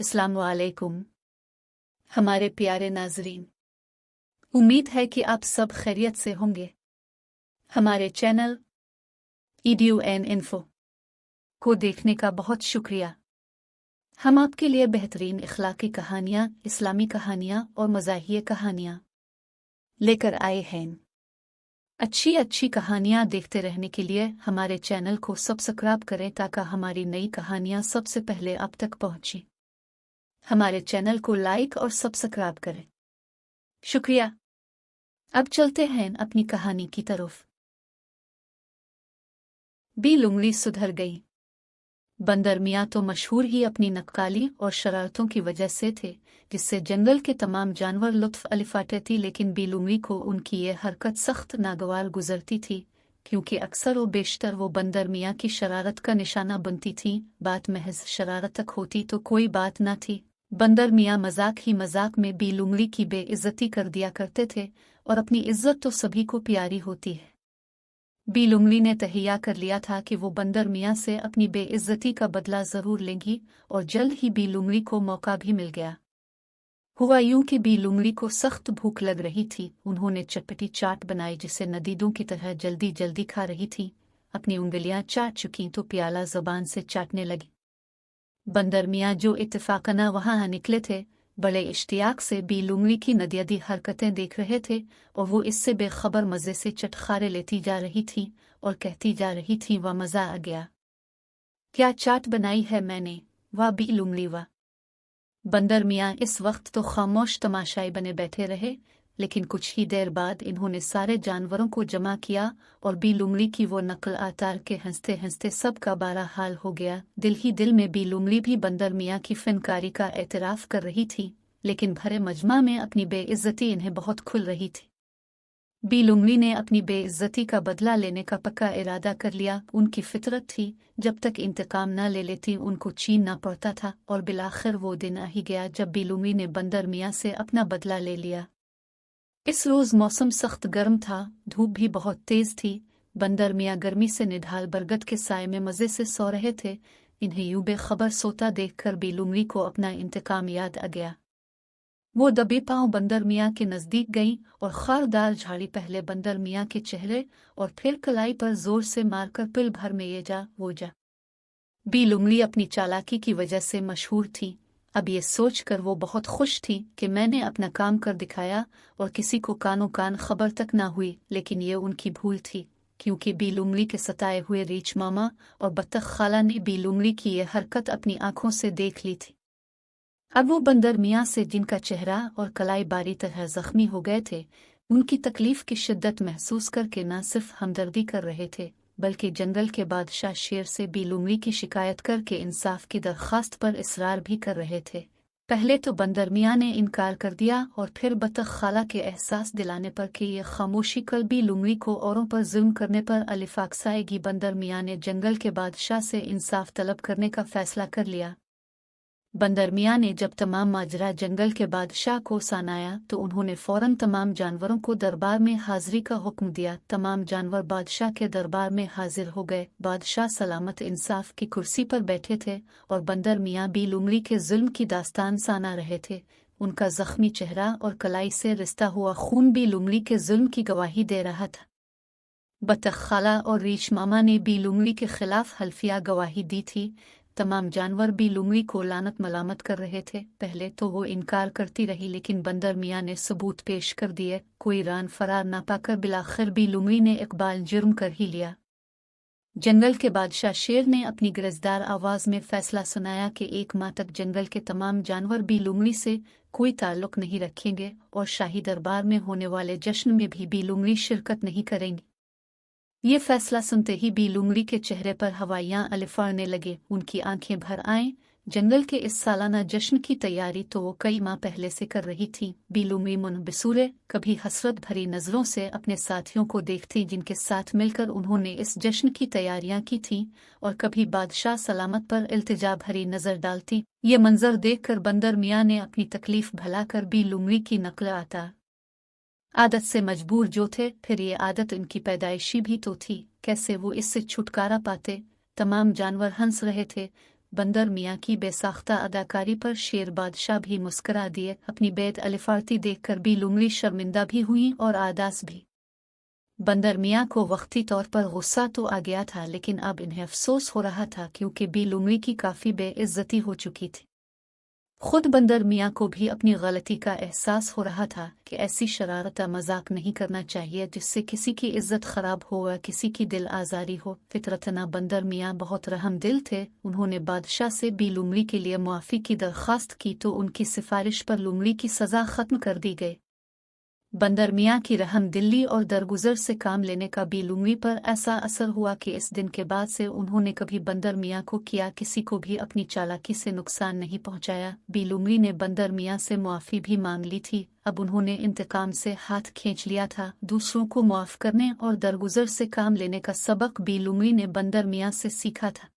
अस्सलाम वालेकुम हमारे प्यारे नाजरीन, उम्मीद है कि आप सब खैरियत से होंगे। हमारे चैनल EDUN इन्फो को देखने का बहुत शुक्रिया। हम आपके लिए बेहतरीन इखलाकी कहानियाँ, इस्लामी कहानियाँ और मज़ाहिया कहानियाँ लेकर आए हैं। अच्छी अच्छी कहानियाँ देखते रहने के लिए हमारे चैनल को सब्सक्राइब करें ताकि हमारी नई कहानियाँ सबसे पहले आप तक पहुँचें। हमारे चैनल को लाइक और सब्सक्राइब करें। शुक्रिया। अब चलते हैं अपनी कहानी की तरफ। लुंगली सुधर गई। बंदर मियाँ तो मशहूर ही अपनी नक्काली और शरारतों की वजह से थे, जिससे जंगल के तमाम जानवर लुत्फ अलिफाते थी। लेकिन लुंगली को उनकी ये हरकत सख्त नागवार गुजरती थी, क्योंकि अक्सर व बेशतर वो बंदर मियाँ की शरारत का निशाना बनती थी। बात महज शरारत तक होती तो कोई बात न थी। बंदर मियाँ मजाक ही मजाक में लुंगली की बेइज्जती कर दिया करते थे, और अपनी इज्जत तो सभी को प्यारी होती है। लुंगली ने तहैया कर लिया था कि वो बंदर मियाँ से अपनी बेइज्जती का बदला जरूर लेंगी, और जल्द ही लुंगली को मौका भी मिल गया। हुआ यूं कि लुंगली को सख्त भूख लग रही थी। उन्होंने चटपटी चाट बनाई, जिसे नदीदों की तरह जल्दी जल्दी खा रही थी। अपनी उंगलियां चाट चुकी तो प्याला जबान से चाटने लगी। बंदर मियाँ जो इत्तेफाकना वहां निकले थे, बड़े इश्तियाक से लुंगली की नदियादी हरकतें देख रहे थे, और वो इससे बेखबर मज़े से चटखारे लेती जा रही थी और कहती जा रही थी, वाह मज़ा आ गया, क्या चाट बनाई है मैंने, वाह लुंगली वाह। बंदर मियाँ इस वक्त तो खामोश तमाशाई बने बैठे रहे, लेकिन कुछ ही देर बाद इन्होंने सारे जानवरों को जमा किया और लुंगली की वो नकल आतार के हंसते हंसते सब का बारा हाल हो गया। दिल ही दिल में लुंगली भी बंदर मियाँ की फनकारी का एतराफ़ कर रही थी, लेकिन भरे मजमा में अपनी बेइज्जती इन्हें बहुत खुल रही थी। लुंगली ने अपनी बेइज्जती का बदला लेने का पक्का इरादा कर लिया। उनकी फितरत थी, जब तक इंतकाम न ले लेती उनको छीनना पड़ता था, और बिलाखिर वो दिन आ ही गया जब लुंगली ने बंदर मियाँ से अपना बदला ले लिया। इस रोज़ मौसम सख्त गर्म था, धूप भी बहुत तेज थी। बंदर मियाँ गर्मी से निढाल बरगद के साए में मज़े से सो रहे थे। इन्हें यूं बेखबर सोता देखकर लुंगली को अपना इंतकाम याद आ गया। वो दबे पांव बंदर मियाँ के नज़दीक गई और खारदार झाड़ी पहले बंदर मियाँ के चेहरे और फिर कलाई पर जोर से मारकर पिल भर में ये जा वो जा। लुंगली अपनी चालाकी की वजह से मशहूर थी। अब ये सोचकर वो बहुत खुश थी कि मैंने अपना काम कर दिखाया और किसी को कानो कान खबर तक ना हुई। लेकिन ये उनकी भूल थी, क्योंकि लुंगली के सताए हुए रीछ मामा और बत्तख खाला ने लुंगली की ये हरकत अपनी आंखों से देख ली थी। अब वो बंदर मियाँ से, जिनका चेहरा और कलाई बारी तरह जख्मी हो गए थे, उनकी तकलीफ की शिद्दत महसूस करके न सिर्फ हमदर्दी कर रहे थे, बल्कि जंगल के बादशाह शेर से लुंगली की शिकायत करके इंसाफ की दरख्वास्त पर इसरार भी कर रहे थे। पहले तो बंदर मियाँ ने इनकार कर दिया, और फिर बत्तख खाला के एहसास दिलाने पर कि ये खामोशी कल लुंगली को औरों पर जुल्म करने पर अलिफाकसाएगी, बंदर मियाँ ने जंगल के बादशाह से इंसाफ तलब करने का फैसला कर लिया। बंदर मियाँ ने जब तमाम माजरा जंगल के बादशाह को सुनाया तो उन्होंने फौरन तमाम जानवरों को दरबार में हाजिरी का हुक्म दिया। तमाम जानवर बादशाह के दरबार में हाजिर हो गए। बादशाह सलामत इंसाफ की कुर्सी पर बैठे थे और बंदर मियाँ लुंगली के जुल्म की दास्तान सुना रहे थे। उनका जख्मी चेहरा और कलाई से रिश्ता हुआ खून लुंगली के जुल्म की गवाही दे रहा था। बत्तख खाला और रीछ मामा ने लुंगली के खिलाफ हल्फिया गवाही दी थी। तमाम जानवर लुंगली को लानत मलामत कर रहे थे। पहले तो वो इनकार करती रही, लेकिन बंदर मियाँ ने सबूत पेश कर दिए। कोई रान फरार ना पाकर बिलाखिर लुंगली ने इकबाल जुर्म कर ही लिया। जंगल के बादशाह शेर ने अपनी गरजदार आवाज में फैसला सुनाया कि 1 माह तक जंगल के तमाम जानवर लुंगली से कोई ताल्लुक नहीं रखेंगे, और शाही दरबार में होने वाले जश्न में भी लुंगली शिरकत नहीं करेंगी। ये फैसला सुनते ही लुंगली के चेहरे पर हवाइयां अलिफाड़ने लगे। उनकी आंखें भर आईं। जंगल के इस सालाना जश्न की तैयारी तो वो कई माह पहले से कर रही थी। लुंगली मुनबिसूरे कभी हसरत भरी नजरों से अपने साथियों को देखती, जिनके साथ मिलकर उन्होंने इस जश्न की तैयारियां की थी, और कभी बादशाह सलामत पर इल्तिजा भरी नजर डालती। ये मंजर देखकर बंदर मियाँ ने अपनी तकलीफ भलाकर लुंगली की नकल आता आदत से मजबूर जो थे, फिर ये आदत इनकी पैदाइशी भी तो थी, कैसे वो इससे छुटकारा पाते। तमाम जानवर हंस रहे थे। बंदर मियाँ की बेसाख्ता अदाकारी पर शेर बादशाह भी मुस्करा दिए। अपनी बेद अलिफार्ती देखकर भी लुमड़ी शर्मिंदा भी हुई और आदास भी। बंदर मियाँ को वक्ती तौर पर गुस्सा तो आ गया था, लेकिन अब इन्हें अफसोस हो रहा था क्योंकि बी लुमड़ी की काफ़ी बेइज्जती हो चुकी थी। खुद बंदर मियाँ को भी अपनी गलती का एहसास हो रहा था कि ऐसी शरारत मजाक नहीं करना चाहिए जिससे किसी की इज्जत खराब हो या किसी की दिल आज़ारी हो। फितरतना बंदर मियाँ बहुत रहम दिल थे। उन्होंने बादशाह से बी लुमड़ी के लिए मुआफ़ी की दरख्वास्त की तो उनकी सिफारिश पर लुमड़ी की सज़ा ख़त्म कर दी गई। बंदर मियाँ की रहम दिल्ली और दरगुजर से काम लेने का बी लुमड़ी पर ऐसा असर हुआ कि इस दिन के बाद से उन्होंने कभी बंदर मियाँ को किया किसी को भी अपनी चालाकी से नुकसान नहीं पहुँचाया। बी लुमड़ी ने बंदर मियाँ से मुआफ़ी भी मांग ली थी। अब उन्होंने इंतकाम से हाथ खींच लिया था। दूसरों को मुआफ़ करने और दरगुजर से काम लेने का सबक बी लुमड़ी ने बंदर मियाँ से सीखा था।